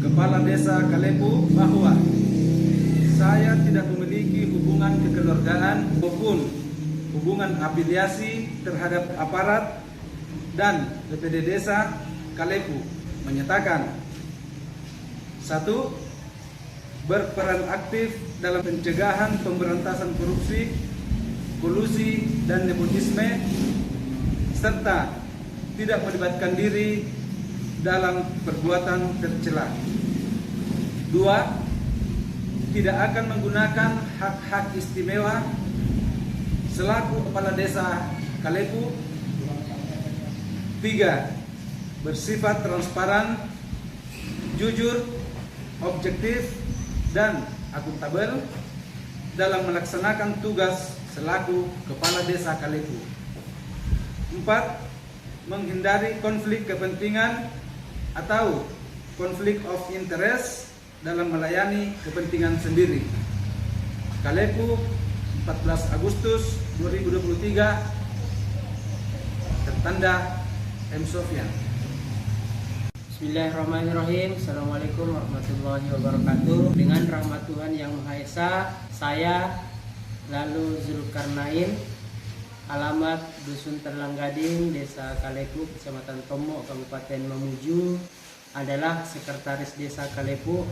Kepala Desa Kalepu bahwa saya tidak memiliki hubungan kekeluargaan maupun hubungan afiliasi terhadap aparat dan BPD Desa Kalepu. Menyatakan: 1. Berperan aktif dalam pencegahan pemberantasan korupsi, kolusi, dan nepotisme, serta tidak melibatkan diri dalam perbuatan tercela. 2. Tidak akan menggunakan hak-hak istimewa selaku Kepala Desa Kalepu. 3. Bersifat transparan, jujur, objektif, dan akuntabel dalam melaksanakan tugas selaku Kepala Desa Kalepu. 4. Menghindari konflik kepentingan atau konflik of interest dalam melayani kepentingan sendiri. Kalepu, 14 Agustus 2023, tertanda M. Sofyan. Bismillahirrahmanirrahim. Assalamualaikum warahmatullahi wabarakatuh. Dengan rahmat Tuhan Yang Maha Esa, saya Lalu Zulkarnain, alamat Dusun Terlanggading, Desa Kalepu, Kecamatan Tomo, Kabupaten Mamuju, adalah Sekretaris Desa Kalepu,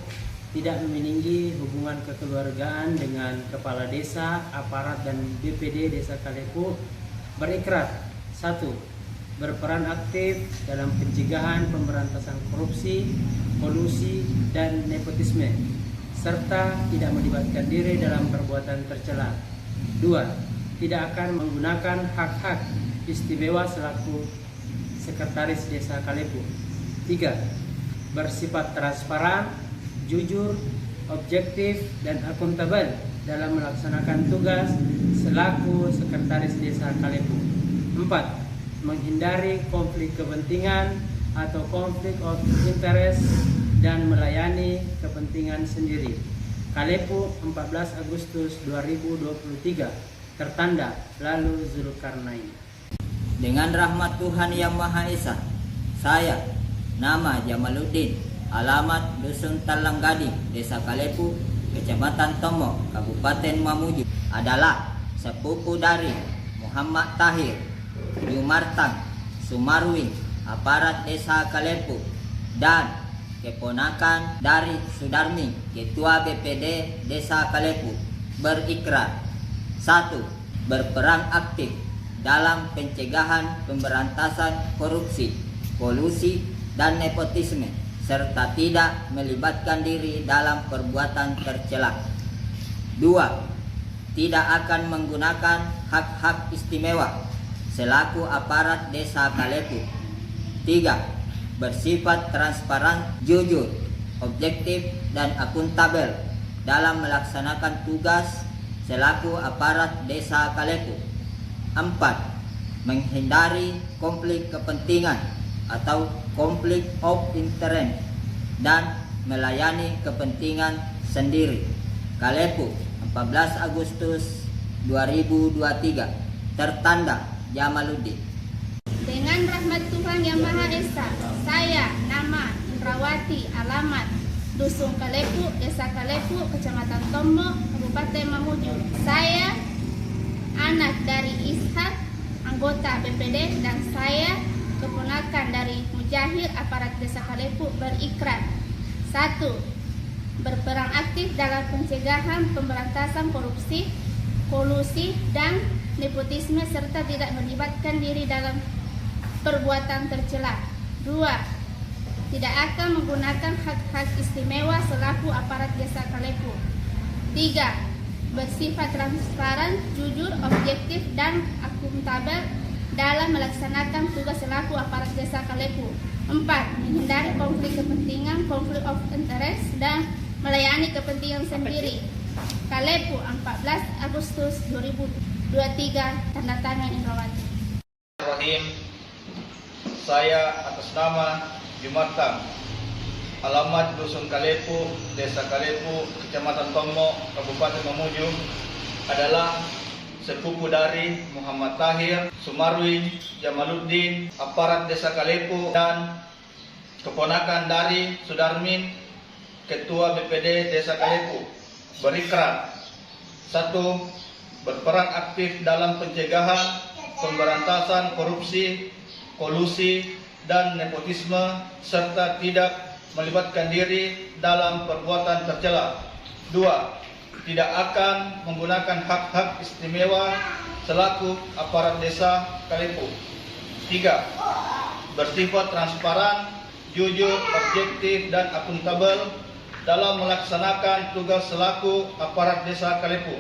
tidak memiliki hubungan kekeluargaan dengan Kepala Desa, aparat, dan BPD Desa Kalepu. Berikrar: 1. Berperan aktif dalam pencegahan pemberantasan korupsi, kolusi, dan nepotisme, serta tidak melibatkan diri dalam perbuatan tercela. 2. Tidak akan menggunakan hak-hak istimewa selaku Sekretaris Desa Kalepu. 3. Bersifat transparan, jujur, objektif, dan akuntabel dalam melaksanakan tugas selaku Sekretaris Desa Kalepu. 4. Menghindari konflik kepentingan atau konflik of interest dan melayani kepentingan sendiri. Kalepu, 14 Agustus 2023, tertanda Lalu Zulkarnain. Dengan rahmat Tuhan Yang Maha Esa, saya, nama Jamaluddin, alamat Dusun Terlanggading, Desa Kalepu, Kecamatan Tomo, Kabupaten Mamuju, adalah sepupu dari Muhammad Tahir Jumartang Sumarwing, aparat Desa Kalepu, dan keponakan dari Sudarmi, Ketua BPD Desa Kalepu. Berikrar: 1. Berperan aktif dalam pencegahan pemberantasan korupsi, kolusi, dan nepotisme, serta tidak melibatkan diri dalam perbuatan tercela. 2. Tidak akan menggunakan hak-hak istimewa selaku aparat Desa Kalepu. 3. Bersifat transparan, jujur, objektif, dan akuntabel dalam melaksanakan tugas selaku aparat Desa Kalepu. 4. Menghindari konflik kepentingan atau konflik of interest dan melayani kepentingan sendiri. Kalepu, 14 Agustus 2023, tertanda Jamaluddin. Dengan rahmat Tuhan Yang Maha Esa, saya, nama Indrawati, alamat Dusun Kalepu, Desa Kalepu, Kecamatan Tomo, Kabupaten Mamuju. Saya anak dari Ishak, anggota BPD, dan saya keponakan dari Mujahir, aparat Desa Kalepu. Berikrar: 1. Berperan aktif dalam pencegahan pemberantasan korupsi, kolusi, dan nepotisme, serta tidak melibatkan diri dalam perbuatan tercela. 2. Tidak akan menggunakan hak-hak istimewa selaku aparat Desa Kalepu. 3. Bersifat transparan, jujur, objektif, dan akuntabel dalam melaksanakan tugas selaku aparat Desa Kalepu. 4. Menghindari konflik kepentingan, konflik of interest, dan melayani kepentingan sendiri. Kalepu, 14 Agustus 2023, tanda tangan Indrawati. Saya atas nama Jumartang, alamat Dusun Kalepu, Desa Kalepu, Kecamatan Tomo, Kabupaten Mamuju, adalah sepupu dari Muhammad Tahir Sumarwing Jamaluddin, aparat Desa Kalepu, dan keponakan dari Sudarmin, Ketua BPD Desa Kalepu, berikrar: 1. Berperan aktif dalam pencegahan, pemberantasan korupsi, kolusi, dan nepotisme, serta tidak melibatkan diri dalam perbuatan tercela. 2. Tidak akan menggunakan hak-hak istimewa selaku aparat desa Kalepu. 3. Bersifat transparan, jujur, objektif, dan akuntabel dalam melaksanakan tugas selaku aparat desa Kalepu.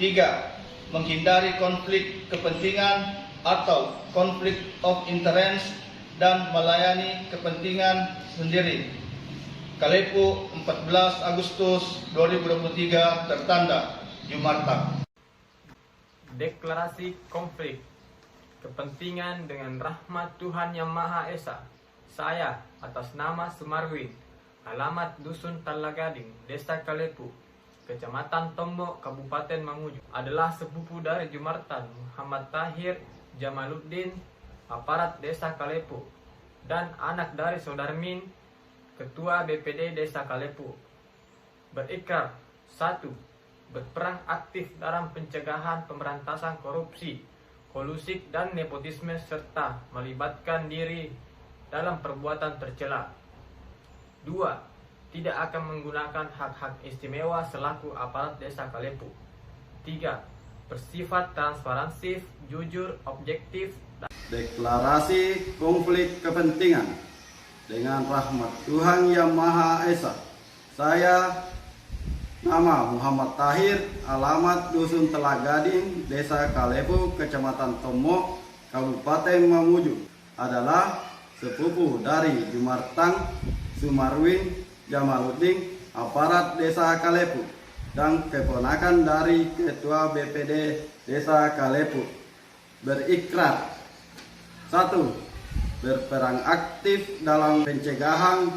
3. Menghindari konflik kepentingan atau konflik of interest dan melayani kepentingan sendiri. Kalepu, 14 Agustus 2023, tertanda Jumarta. Deklarasi konflik kepentingan dengan rahmat Tuhan Yang Maha Esa. Saya atas nama Sumarwin, alamat Dusun Talagading, Desa Kalepu, Kecamatan Tombo, Kabupaten Mamuju, adalah sepupu dari Jumartan Muhammad Tahir Jamaluddin, aparat Desa Kalepu, dan anak dari Sudarmin, Ketua BPD Desa Kalepu. Berikrar: 1. Berperan aktif dalam pencegahan pemberantasan korupsi, kolusi, dan nepotisme, serta melibatkan diri dalam perbuatan tercela. 2. Tidak akan menggunakan hak-hak istimewa selaku aparat Desa Kalepu. 3. Bersifat transparansi, jujur, objektif. Deklarasi konflik kepentingan dengan rahmat Tuhan Yang Maha Esa. Saya, nama Muhammad Tahir, alamat Dusun Talagading, Desa Kalepu, Kecamatan Tommo, Kabupaten Mamuju, adalah sepupu dari Jumartang Sumarwin Jamaluddin, aparat Desa Kalepu, dan keponakan dari Ketua BPD Desa Kalepu. Berikrar: 1. Berperan aktif dalam pencegahan,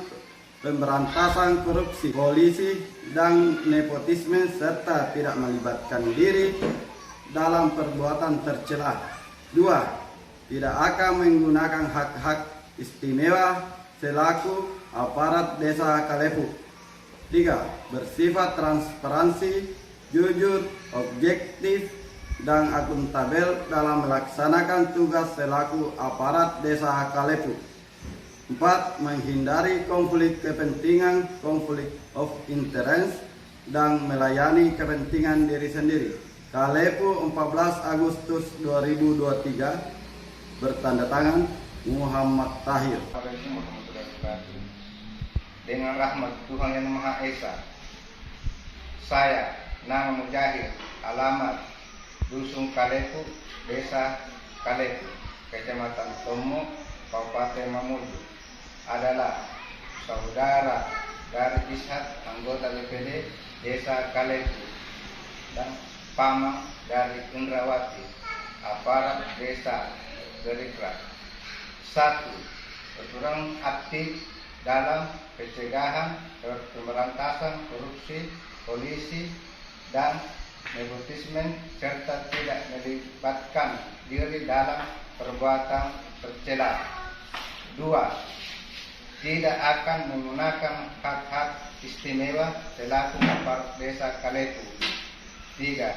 pemberantasan korupsi, kolusi, dan nepotisme, serta tidak melibatkan diri dalam perbuatan tercela. 2. Tidak akan menggunakan hak-hak istimewa selaku aparat Desa Kalepu. 3. Bersifat transparansi, jujur, objektif, dan akuntabel dalam melaksanakan tugas selaku aparat Desa Kalepu. 4. Menghindari konflik kepentingan, konflik of interest, dan melayani kepentingan diri sendiri. Kalepu, 14 Agustus 2023, bertanda tangan Muhammad Tahir. Dengan rahmat Tuhan Yang Maha Esa, saya, nama Mujahid, alamat Dusun Kalepu, Desa Kalepu, Kecamatan Tommo, Kabupaten Mamuju, adalah saudara dari Ishak, anggota BPD Desa Kalepu, dan paman dari Indrawati, aparat Desa. Berikrar: 1. Berperan aktif dalam pencegahan, pemberantasan korupsi, kolusi, dan nepotisme, serta tidak melibatkan diri dalam perbuatan tercela. 2. Tidak akan menggunakan hak-hak istimewa selaku aparat Desa Kalepu. 3.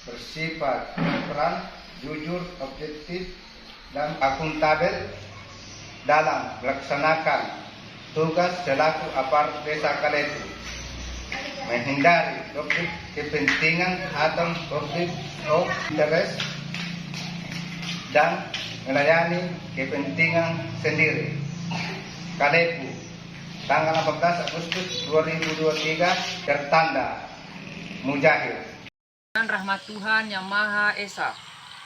Bersifat transparan, jujur, objektif, dan akuntabel dalam melaksanakan tugas selaku aparat Desa Kalepu. Menghindari konflik kepentingan atau konflik of interest dan melayani kepentingan sendiri. Kalepu, tanggal 14 Agustus 2023, tertanda Mujahid. Dengan rahmat Tuhan Yang Maha Esa,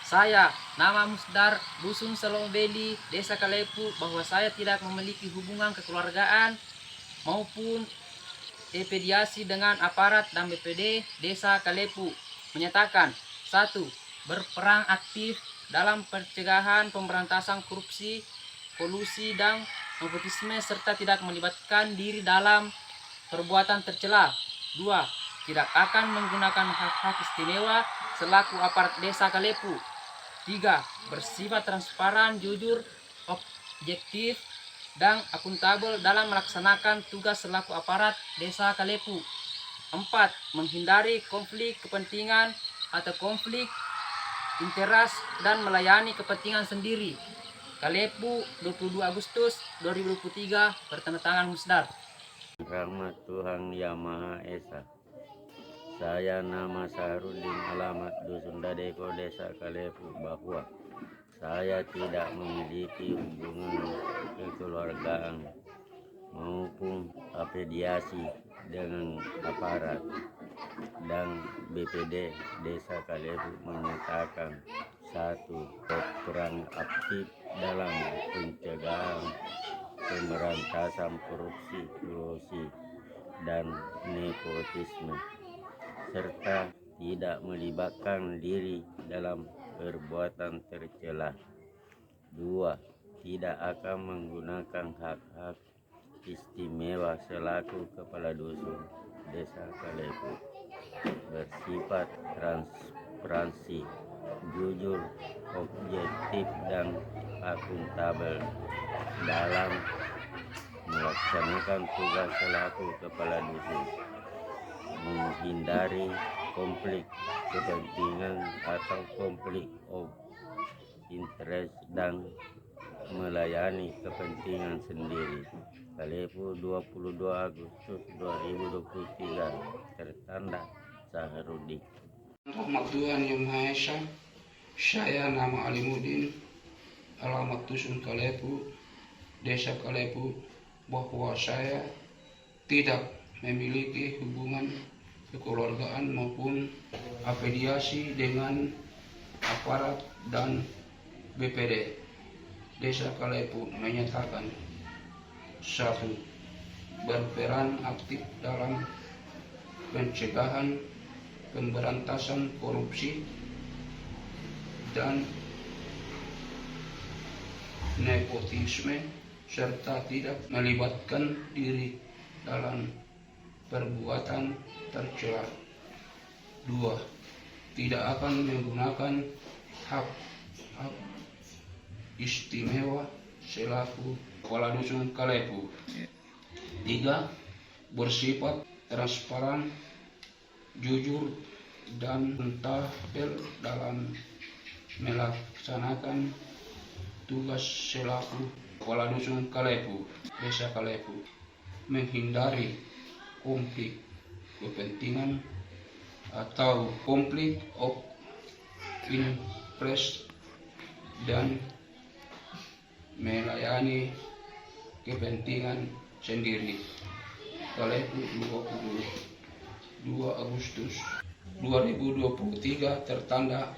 saya, nama Musdar, Dusun Selombeli, Desa Kalepu, bahwa saya tidak memiliki hubungan kekeluargaan maupun mediasi dengan aparat dan BPD Desa Kalepu, menyatakan: 1. Berperan aktif dalam pencegahan, pemberantasan korupsi, kolusi, dan nepotisme, serta tidak melibatkan diri dalam perbuatan tercela. 2. Tidak akan menggunakan hak-hak istimewa selaku aparat Desa Kalepu. 3. Bersifat transparan, jujur, objektif, dan akuntabel dalam melaksanakan tugas selaku aparat Desa Kalepu. 4. Menghindari konflik kepentingan atau konflik interes dan melayani kepentingan sendiri. Kalepu, 22 Agustus 2023, bertandatangan Musdar. Rahmat Tuhan Yang Maha Esa. Saya nama Saharudin, alamat Dusun Dadeko, Desa Kalepu, bahwa saya tidak memiliki hubungan kekeluargaan maupun afiliasi dengan aparat, dan BPD Desa Kalepu menyatakan 1. Berperan aktif dalam pencegahan pemberantasan korupsi, kolusi, dan nepotisme, serta tidak melibatkan diri dalam perbuatan tercela. 2. Tidak akan menggunakan hak-hak istimewa selaku kepala dusun Desa Kalepu. Bersifat transparansi, jujur, objektif, dan akuntabel dalam melaksanakan tugas selaku kepala dusun. Menghindari konflik kepentingan atau konflik of interest dan melayani kepentingan sendiri. Kalepu, 22 Agustus 2023, tertanda Saharudin. Rahmat Tuhan Yang Maha Esa. Saya nama Alimuddin, alamat Dusun Kalepu, Desa Kalepu, bahwa saya tidak memiliki hubungan kekeluargaan maupun afiliasi dengan aparat dan BPD Desa Kalepu menyatakan 1. Berperan aktif dalam pencegahan pemberantasan korupsi dan nepotisme, serta tidak melibatkan diri dalam perbuatan tercela. 2. Tidak akan menggunakan hak istimewa selaku kepala dusun Kalepu. 3. Bersifat transparan, jujur, dan akuntabel dalam melaksanakan tugas selaku kepala dusun Kalepu, Desa Kalepu. Menghindari konflik kepentingan atau konflik of interest dan melayani kepentingan sendiri. Kalepu, 22 Agustus 2023, tertanda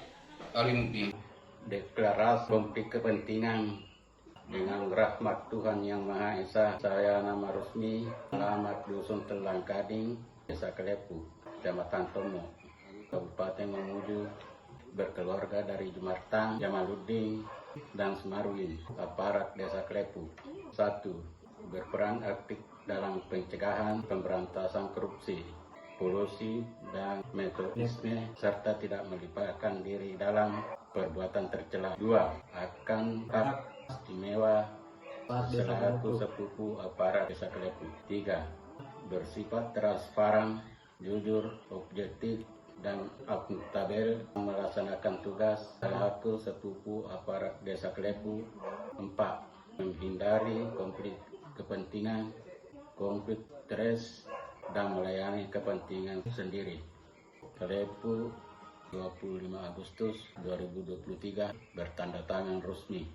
Alimuddin. Deklarasi konflik kepentingan dengan rahmat Tuhan Yang Maha Esa. Saya nama resmi, alamat Dusun Telang Gading, Desa Kalepu, Kecamatan Tomo, Kabupaten Mamuju, berkeluarga dari Jumartang, Jamaluddin, dan Sumarwin, aparat Desa Kalepu. 1. Berperan aktif dalam pencegahan pemberantasan korupsi, kolusi, dan nepotisme, serta tidak melibatkan diri dalam perbuatan tercela. 2. Akan hak istimewa selaku sepupu aparat Desa Kalepu. 3. Bersifat transparan, jujur, objektif, dan akuntabel melaksanakan tugas selaku sepupu aparat Desa Kalepu. 4. Menghindari konflik kepentingan, konflik interest, dan melayani kepentingan sendiri. Kalepu, 25 Agustus 2023, bertanda tangan resmi.